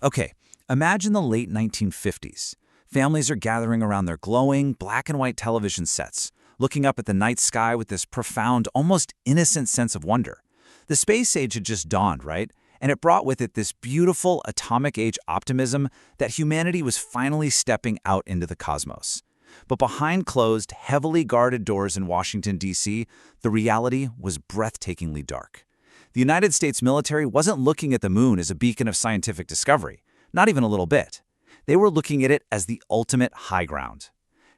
Okay, imagine the late 1950s. Families are gathering around their glowing, black and white television sets, looking up at the night sky with this profound, almost innocent sense of wonder. The space age had just dawned, right? And it brought with it this beautiful atomic age optimism that humanity was finally stepping out into the cosmos. But behind closed, heavily guarded doors in Washington, D.C., the reality was breathtakingly dark. The United States military wasn't looking at the moon as a beacon of scientific discovery, not even a little bit. They were looking at it as the ultimate high ground.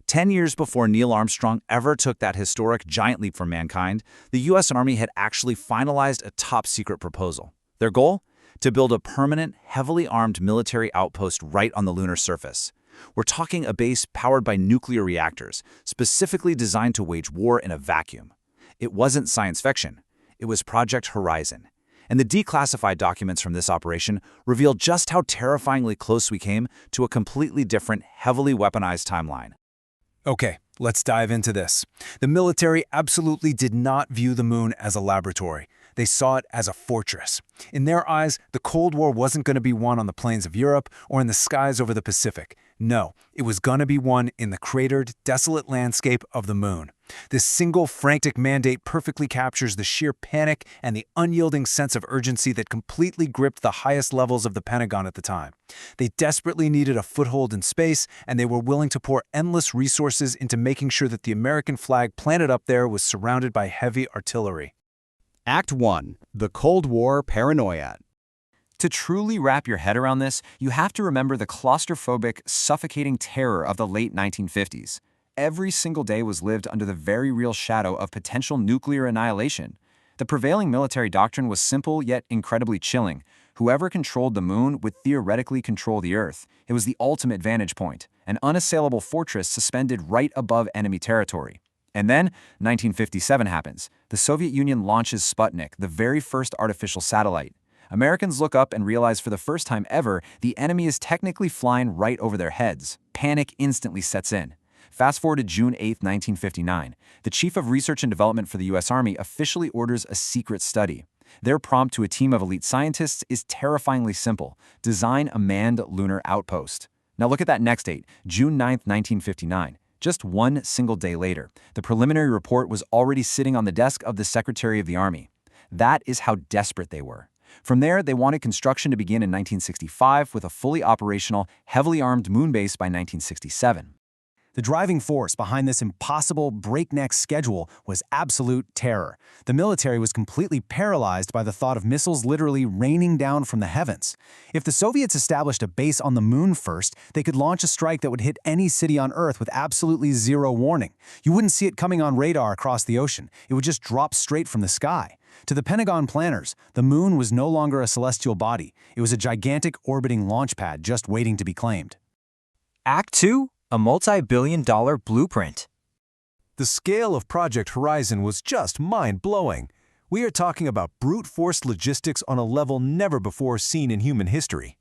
10 years before Neil Armstrong ever took that historic giant leap for mankind, the U.S. Army had actually finalized a top-secret proposal. Their goal? To build a permanent, heavily armed military outpost right on the lunar surface. We're talking a base powered by nuclear reactors, specifically designed to wage war in a vacuum. It wasn't science fiction. It was Project Horizon. And the declassified documents from this operation reveal just how terrifyingly close we came to a completely different, heavily weaponized timeline. Okay, let's dive into this. The military absolutely did not view the moon as a laboratory. They saw it as a fortress. In their eyes, the Cold War wasn't going to be won on the plains of Europe or in the skies over the Pacific. No, it was going to be won in the cratered, desolate landscape of the moon. This single frantic mandate perfectly captures the sheer panic and the unyielding sense of urgency that completely gripped the highest levels of the Pentagon at the time. They desperately needed a foothold in space, and they were willing to pour endless resources into making sure that the American flag planted up there was surrounded by heavy artillery. Act 1. The Cold War Paranoia. To truly wrap your head around this, you have to remember the claustrophobic, suffocating terror of the late 1950s. Every single day was lived under the very real shadow of potential nuclear annihilation. The prevailing military doctrine was simple yet incredibly chilling. Whoever controlled the moon would theoretically control the Earth. It was the ultimate vantage point, an unassailable fortress suspended right above enemy territory. And then, 1957 happens. The Soviet Union launches Sputnik, the very first artificial satellite. Americans look up and realize for the first time ever, the enemy is technically flying right over their heads. Panic instantly sets in. Fast forward to June 8, 1959. The Chief of Research and Development for the U.S. Army officially orders a secret study. Their prompt to a team of elite scientists is terrifyingly simple: design a manned lunar outpost. Now look at that next date, June 9, 1959. Just one single day later, the preliminary report was already sitting on the desk of the Secretary of the Army. That is how desperate they were. From there, they wanted construction to begin in 1965 with a fully operational, heavily armed moon base by 1967. The driving force behind this impossible, breakneck schedule was absolute terror. The military was completely paralyzed by the thought of missiles literally raining down from the heavens. If the Soviets established a base on the moon first, they could launch a strike that would hit any city on Earth with absolutely zero warning. You wouldn't see it coming on radar across the ocean. It would just drop straight from the sky. To the Pentagon planners, the moon was no longer a celestial body. It was a gigantic orbiting launch pad just waiting to be claimed. Act 2. A multi-billion-dollar blueprint. The scale of Project Horizon was just mind-blowing. We are talking about brute force logistics on a level never before seen in human history.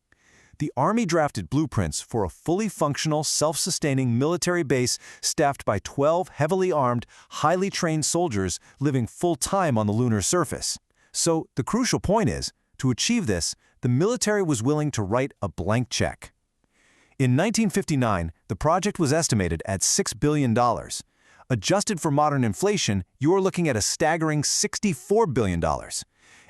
The Army drafted blueprints for a fully functional, self-sustaining military base staffed by 12 heavily armed, highly trained soldiers living full-time on the lunar surface. So, the crucial point is, to achieve this, the military was willing to write a blank check. In 1959, the project was estimated at $6 billion. Adjusted for modern inflation, you are looking at a staggering $64 billion.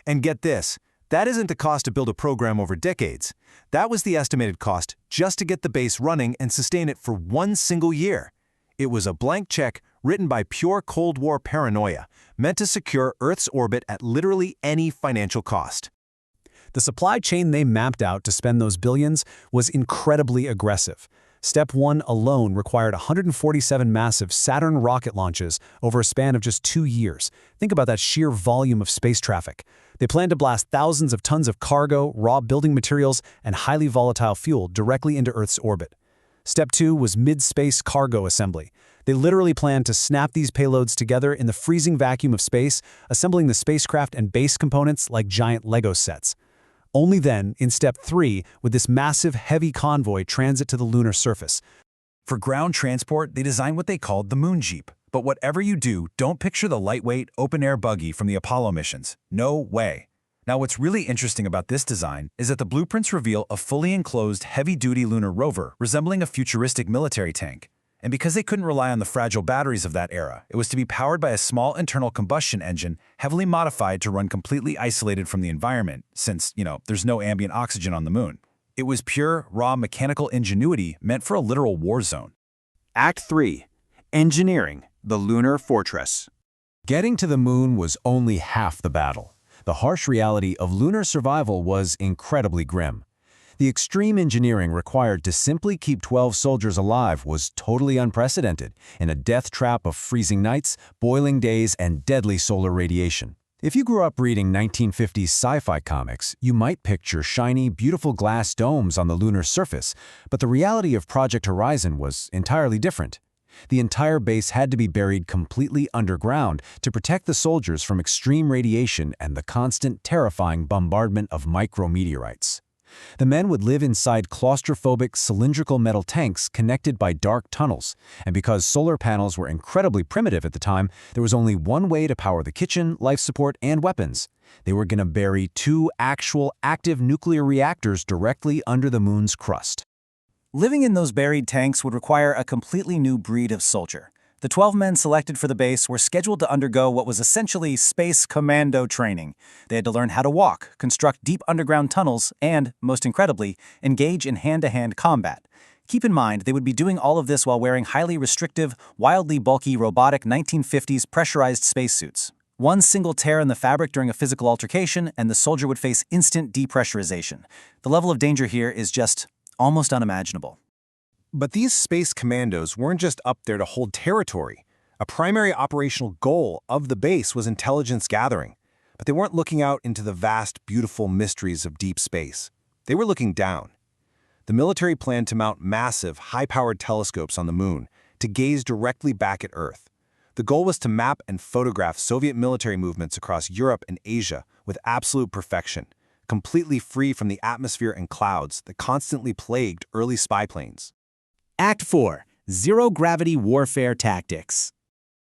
And get this, that isn't the cost to build a program over decades. That was the estimated cost just to get the base running and sustain it for one single year. It was a blank check written by pure Cold War paranoia, meant to secure Earth's orbit at literally any financial cost. The supply chain they mapped out to spend those billions was incredibly aggressive. Step 1 alone required 147 massive Saturn rocket launches over a span of just 2 years. Think about that sheer volume of space traffic. They planned to blast thousands of tons of cargo, raw building materials, and highly volatile fuel directly into Earth's orbit. Step 2 was mid-space cargo assembly. They literally planned to snap these payloads together in the freezing vacuum of space, assembling the spacecraft and base components like giant Lego sets. Only then, in Step 3, would this massive, heavy convoy transit to the lunar surface. For ground transport, they designed what they called the Moon Jeep. But whatever you do, don't picture the lightweight, open-air buggy from the Apollo missions. No way. Now, what's really interesting about this design is that the blueprints reveal a fully enclosed, heavy-duty lunar rover resembling a futuristic military tank. And because they couldn't rely on the fragile batteries of that era, it was to be powered by a small internal combustion engine heavily modified to run completely isolated from the environment, since, there's no ambient oxygen on the moon. It was pure, raw mechanical ingenuity meant for a literal war zone. Act 3. Engineering, the lunar fortress. Getting to the moon was only half the battle. The harsh reality of lunar survival was incredibly grim. The extreme engineering required to simply keep 12 soldiers alive was totally unprecedented in a death trap of freezing nights, boiling days, and deadly solar radiation. If you grew up reading 1950s sci-fi comics, you might picture shiny, beautiful glass domes on the lunar surface, but the reality of Project Horizon was entirely different. The entire base had to be buried completely underground to protect the soldiers from extreme radiation and the constant, terrifying bombardment of micrometeorites. The men would live inside claustrophobic cylindrical metal tanks connected by dark tunnels, and because solar panels were incredibly primitive at the time, there was only one way to power the kitchen, life support, and weapons. They were going to bury 2 actual active nuclear reactors directly under the moon's crust. Living in those buried tanks would require a completely new breed of soldier. The 12 men selected for the base were scheduled to undergo what was essentially space commando training. They had to learn how to walk, construct deep underground tunnels, and, most incredibly, engage in hand-to-hand combat. Keep in mind, they would be doing all of this while wearing highly restrictive, wildly bulky, robotic 1950s pressurized spacesuits. One single tear in the fabric during a physical altercation, and the soldier would face instant depressurization. The level of danger here is just almost unimaginable. But these space commandos weren't just up there to hold territory. A primary operational goal of the base was intelligence gathering. But they weren't looking out into the vast, beautiful mysteries of deep space. They were looking down. The military planned to mount massive, high-powered telescopes on the moon to gaze directly back at Earth. The goal was to map and photograph Soviet military movements across Europe and Asia with absolute perfection, completely free from the atmosphere and clouds that constantly plagued early spy planes. Act 4. Zero-Gravity Warfare Tactics.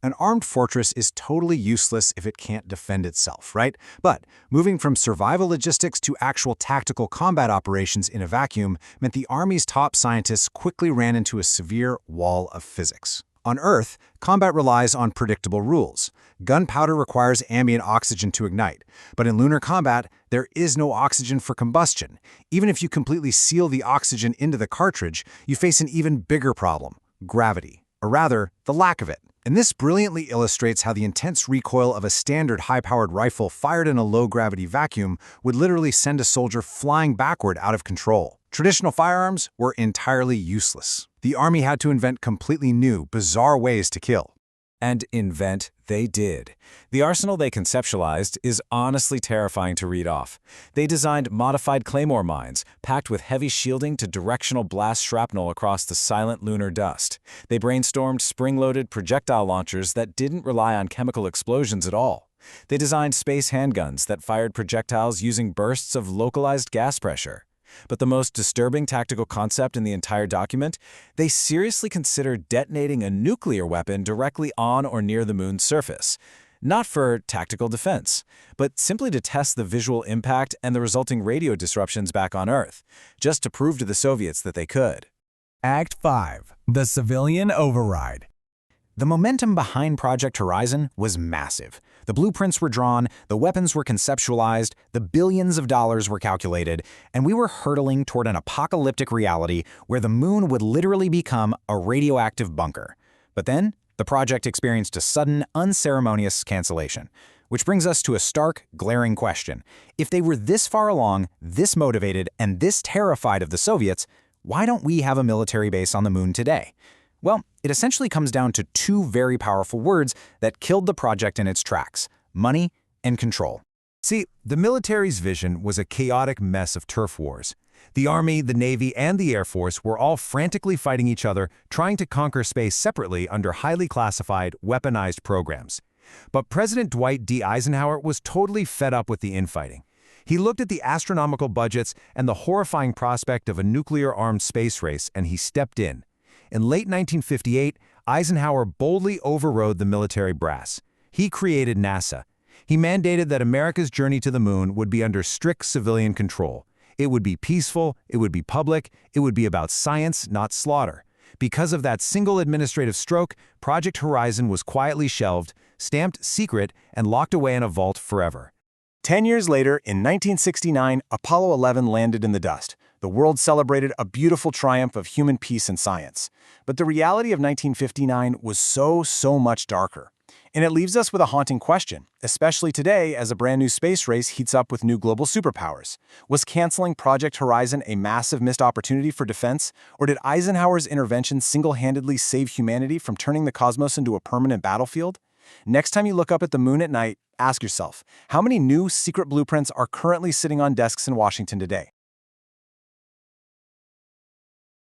An armed fortress is totally useless if it can't defend itself, right? But moving from survival logistics to actual tactical combat operations in a vacuum meant the Army's top scientists quickly ran into a severe wall of physics. On Earth, combat relies on predictable rules. Gunpowder requires ambient oxygen to ignite, but in lunar combat, there is no oxygen for combustion. Even if you completely seal the oxygen into the cartridge, you face an even bigger problem: gravity, or rather, the lack of it. And this brilliantly illustrates how the intense recoil of a standard high-powered rifle fired in a low-gravity vacuum would literally send a soldier flying backward out of control. Traditional firearms were entirely useless. The Army had to invent completely new, bizarre ways to kill. And invent they did. The arsenal they conceptualized is honestly terrifying to read off. They designed modified claymore mines, packed with heavy shielding to directional blast shrapnel across the silent lunar dust. They brainstormed spring-loaded projectile launchers that didn't rely on chemical explosions at all. They designed space handguns that fired projectiles using bursts of localized gas pressure. But the most disturbing tactical concept in the entire document, they seriously considered detonating a nuclear weapon directly on or near the moon's surface. Not for tactical defense, but simply to test the visual impact and the resulting radio disruptions back on Earth, just to prove to the Soviets that they could. Act 5. The Civilian Override. The momentum behind Project Horizon was massive. The blueprints were drawn, the weapons were conceptualized, the billions of dollars were calculated, and we were hurtling toward an apocalyptic reality where the moon would literally become a radioactive bunker. But then, the project experienced a sudden, unceremonious cancellation. Which brings us to a stark, glaring question. If they were this far along, this motivated, and this terrified of the Soviets, why don't we have a military base on the moon today? Well, it essentially comes down to 2 very powerful words that killed the project in its tracks: money and control. See, the military's vision was a chaotic mess of turf wars. The Army, the Navy, and the Air Force were all frantically fighting each other, trying to conquer space separately under highly classified, weaponized programs. But President Dwight D. Eisenhower was totally fed up with the infighting. He looked at the astronomical budgets and the horrifying prospect of a nuclear-armed space race, and he stepped in. In late 1958, Eisenhower boldly overrode the military brass. He created NASA. He mandated that America's journey to the moon would be under strict civilian control. It would be peaceful, it would be public, it would be about science, not slaughter. Because of that single administrative stroke, Project Horizon was quietly shelved, stamped secret, and locked away in a vault forever. 10 years later, in 1969, Apollo 11 landed in the dust. The world celebrated a beautiful triumph of human peace and science. But the reality of 1959 was so much darker. And it leaves us with a haunting question, especially today as a brand new space race heats up with new global superpowers. Was canceling Project Horizon a massive missed opportunity for defense, or did Eisenhower's intervention single-handedly save humanity from turning the cosmos into a permanent battlefield? Next time you look up at the moon at night, ask yourself, how many new secret blueprints are currently sitting on desks in Washington today?